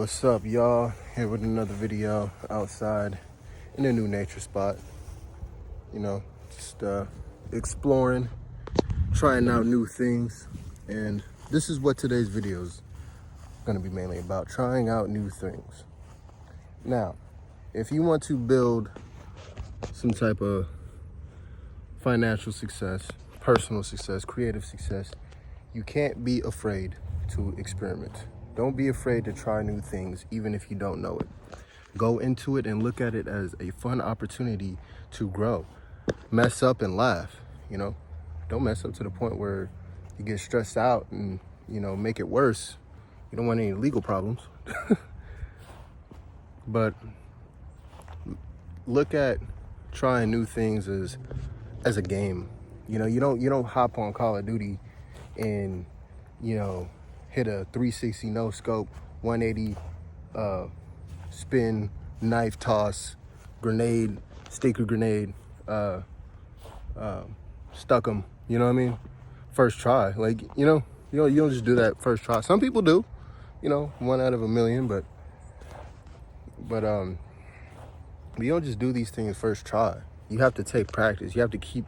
What's up, y'all? Here with another video outside in a new nature spot. Just exploring, trying out new things. And this is what today's video is going to be mainly about, trying out new things. Now, if you want to build some type of financial success, personal success, creative success, you can't be afraid to experiment. Don't be afraid to try new things, even if you don't know it. Go into it and look at it as a fun opportunity to grow. Mess up and laugh, Don't mess up to the point where you get stressed out and, make it worse. You don't want any legal problems. But look at trying new things as a game. You don't hop on Call of Duty and, hit a 360 no scope, 180 spin, knife toss, grenade, sticker grenade, stuck them. You know what I mean? First try. You don't just do that first try. Some people do, 1 out of a million, but you don't just do these things first try. You have to take practice. You have to keep,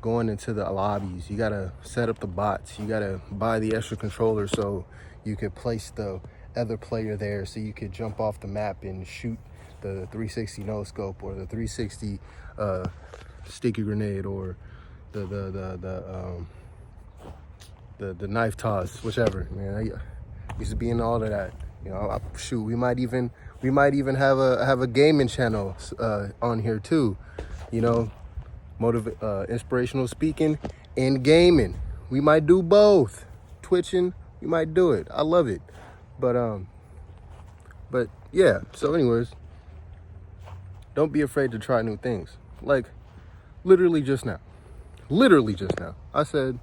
going into the lobbies. You gotta set up the bots. You gotta buy the extra controller so you could place the other player there, so you could jump off the map and shoot the 360 no scope or the 360 sticky grenade or the knife toss, whichever. Man, I used to be in all of that. We might even have a gaming channel on here too. Inspirational speaking and gaming. We might do both. Twitching, we might do it. I love it. But yeah. So anyways, don't be afraid to try new things. Like literally just now, I said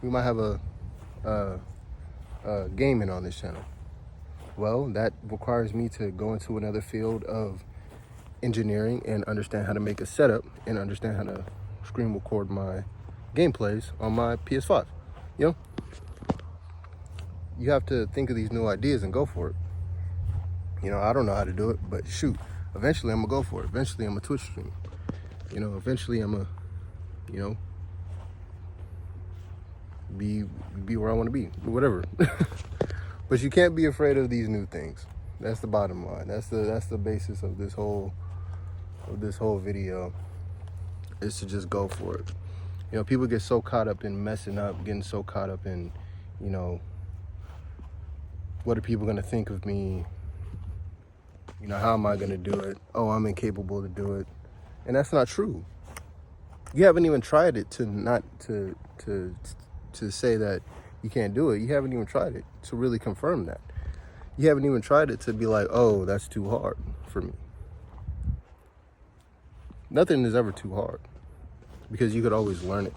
we might have a gaming on this channel. Well, that requires me to go into another field of engineering and understand how to make a setup and understand how to screen record my gameplays on my PS5. You have to think of these new ideas and go for it. I don't know how to do it, but shoot, eventually I'm gonna go for it. Eventually I'm a Twitch stream. Eventually I'm a, be where I want to be, whatever. But you can't be afraid of these new things. That's the bottom line. That's the basis of this whole video, is to just go for it. People get so caught up in messing up, getting so caught up in, what are people gonna think of me? How am I gonna do it? Oh, I'm incapable to do it. And that's not true. You haven't even tried it to say that you can't do it. You haven't even tried it to really confirm that. You haven't even tried it to be like, oh, that's too hard for me. Nothing is ever too hard, because you could always learn it.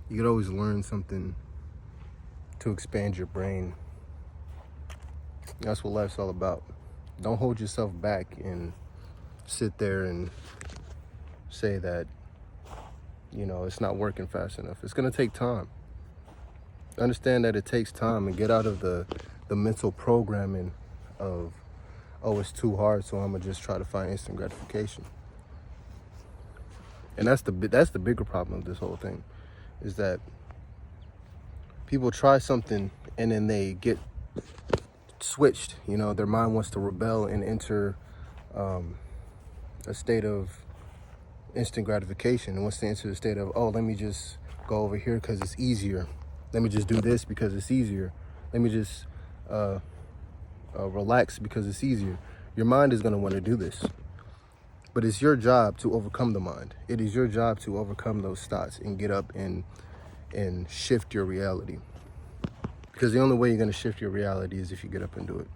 You could always learn something to expand your brain. That's what life's all about. Don't hold yourself back and sit there and say that, it's not working fast enough. It's going to take time. Understand that it takes time, and get out of the mental programming of, oh, it's too hard, so I'm going to just try to find instant gratification. And that's the bigger problem of this whole thing, is that people try something and then they get switched. Their mind wants to rebel and enter a state of instant gratification. It wants to enter a state of, oh, let me just go over here because it's easier. Let me just do this because it's easier. Let me just relax because it's easier. Your mind is going to want to do this. But it's your job to overcome the mind. It is your job to overcome those thoughts and get up and shift your reality. Because the only way you're going to shift your reality is if you get up and do it.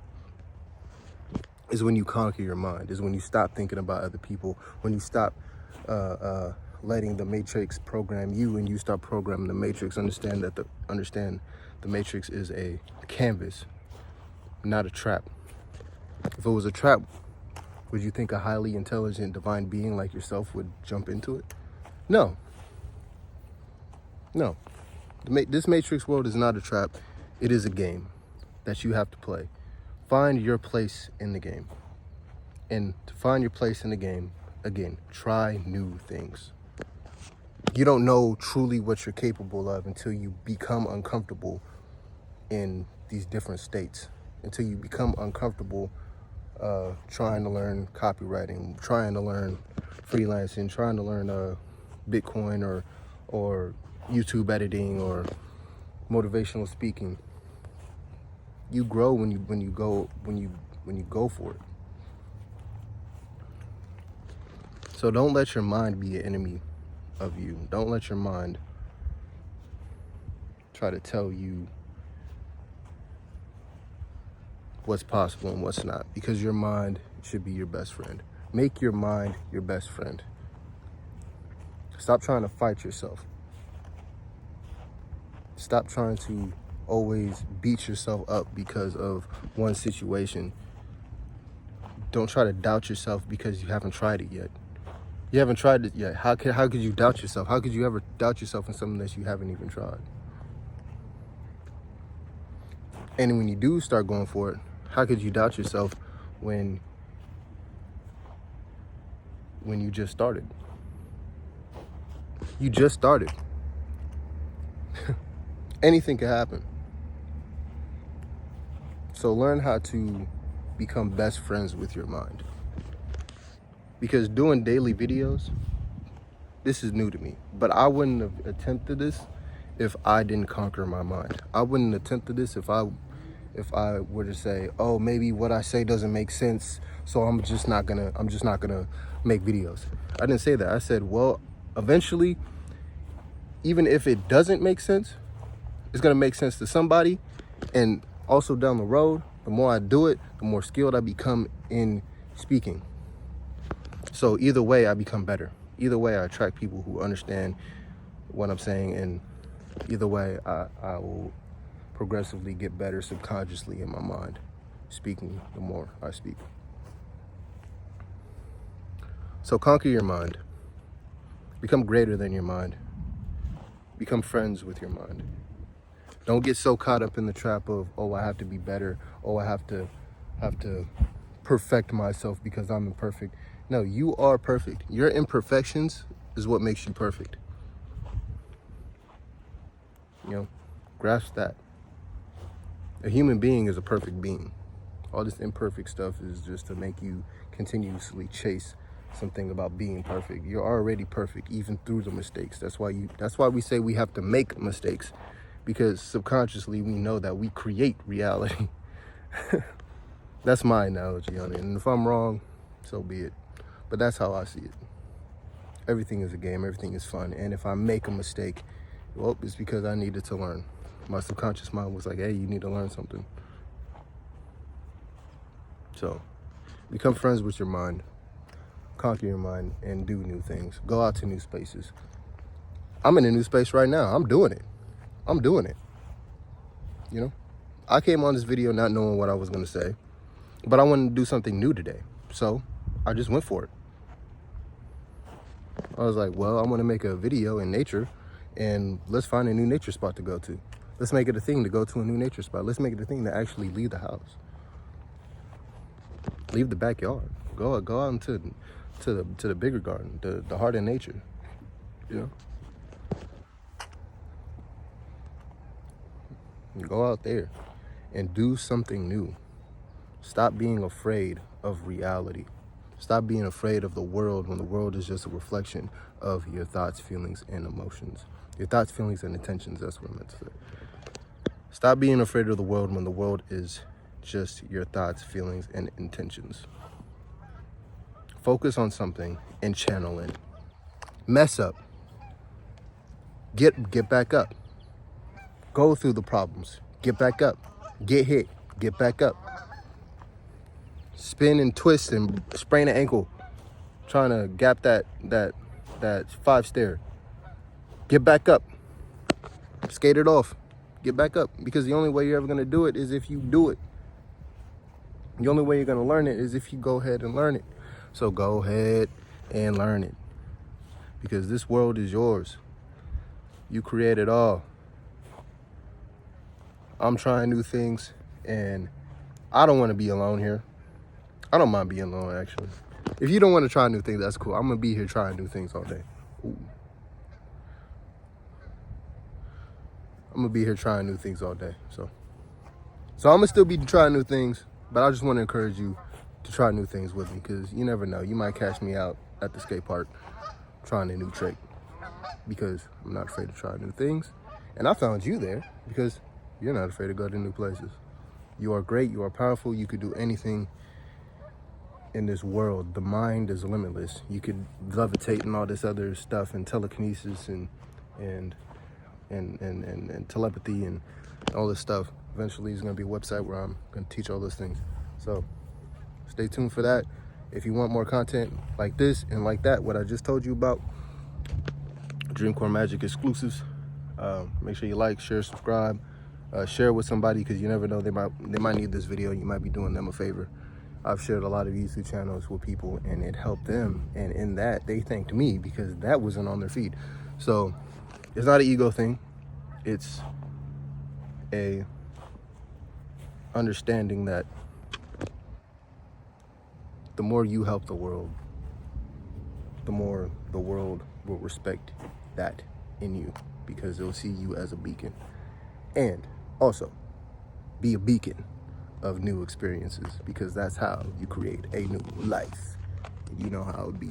Is when you conquer your mind. Is when you stop thinking about other people. When you stop letting the matrix program you, and you start programming the matrix. Understand the matrix is a canvas, not a trap. If it was a trap, would you think a highly intelligent divine being like yourself would jump into it? No. This matrix world is not a trap. It is a game. that you have to play. Find your place in the game. And to find your place in the game, again, try new things. You don't know truly what you're capable of until you become uncomfortable in these different states, until you become uncomfortable trying to learn copywriting, trying to learn freelancing, trying to learn Bitcoin or YouTube editing or motivational speaking. You grow when you go for it. So don't let your mind be an enemy of you. Don't let your mind try to tell you what's possible and what's not, because your mind should be your best friend. Make your mind your best friend. Stop trying to fight yourself. Stop trying to always beat yourself up because of one situation. Don't try to doubt yourself because you haven't tried it yet. You haven't tried it yet. How could you doubt yourself? How could you ever doubt yourself in something that you haven't even tried? And when you do start going for it, how could you doubt yourself when you just started? You just started. Anything can happen. So learn how to become best friends with your mind. Because doing daily videos, this is new to me. But I wouldn't have attempted this if I didn't conquer my mind. I wouldn't have attempted this if I were to say, oh, maybe what I say doesn't make sense, so I'm just not gonna make videos. I didn't say that. I said, well, eventually, even if it doesn't make sense, it's gonna make sense to somebody. And also down the road, the more I do it, the more skilled I become in speaking. So either way, I become better. Either way, I attract people who understand what I'm saying, and either way, I will progressively get better subconsciously in my mind, speaking the more I speak. So conquer your mind. Become greater than your mind. Become friends with your mind. Don't get so caught up in the trap of, oh, I have to be better. Oh, I have to perfect myself because I'm imperfect. No, you are perfect. Your imperfections is what makes you perfect. Grasp that. A human being is a perfect being. All this imperfect stuff is just to make you continuously chase something about being perfect. You're already perfect, even through the mistakes. That's why we say we have to make mistakes, because subconsciously we know that we create reality. That's my analogy on it. And if I'm wrong, so be it. But that's how I see it. Everything is a game. Everything is fun. And if I make a mistake, well, it's because I needed to learn. My subconscious mind was like, hey, you need to learn something. So become friends with your mind. Conquer your mind and do new things. Go out to new spaces. I'm in a new space right now. I'm doing it. I came on this video not knowing what I was going to say, but I wanted to do something new today. So I just went for it. I was like, well, I'm going to make a video in nature, and let's find a new nature spot to go to. Let's make it a thing to go to a new nature spot. Let's make it a thing to actually leave the house. Leave the backyard. Go out into the bigger garden, the heart of nature. Go out there and do something new. Stop being afraid of reality. Stop being afraid of the world when the world is just a reflection of your thoughts, feelings, and emotions. Your thoughts, feelings, and intentions, that's what I meant to say. Stop being afraid of the world when the world is just your thoughts, feelings, and intentions. Focus on something and channel in. Mess up. Get back up. Go through the problems. Get back up. Get hit. Get back up. Spin and twist and sprain an ankle, trying to gap that 5-stair. Get back up. Skate it off. Get back up, because the only way you're ever going to do it is if you do it. The only way you're going to learn it is if you go ahead and learn it. So go ahead and learn it, because this world is yours. You create it all. I'm trying new things. And I don't want to be alone here. I don't mind being alone, actually. If you don't want to try new things, that's cool. I'm going to be here trying new things all day. Ooh. I'm going to be here trying new things all day. So I'm going to still be trying new things, but I just want to encourage you to try new things with me, because you never know. You might catch me out at the skate park trying a new trick, because I'm not afraid to try new things. And I found you there because you're not afraid to go to new places. You are great. You are powerful. You could do anything in this world. The mind is limitless. You could levitate and all this other stuff, and telekinesis and telepathy and all this stuff. Eventually, there's going to be a website where I'm going to teach all those things. So stay tuned for that. If you want more content like this and like that, what I just told you about, Dreamcore Magic exclusives, make sure you like, share, subscribe, share with somebody, because you never know, they might need this video. You might be doing them a favor. I've shared a lot of YouTube channels with people, and it helped them, and in that they thanked me because that wasn't on their feed. So it's not an ego thing. It's a understanding that the more you help the world, the more the world will respect that in you, because they'll see you as a beacon. And also be a beacon of new experiences, because that's how you create a new life. You know how it be.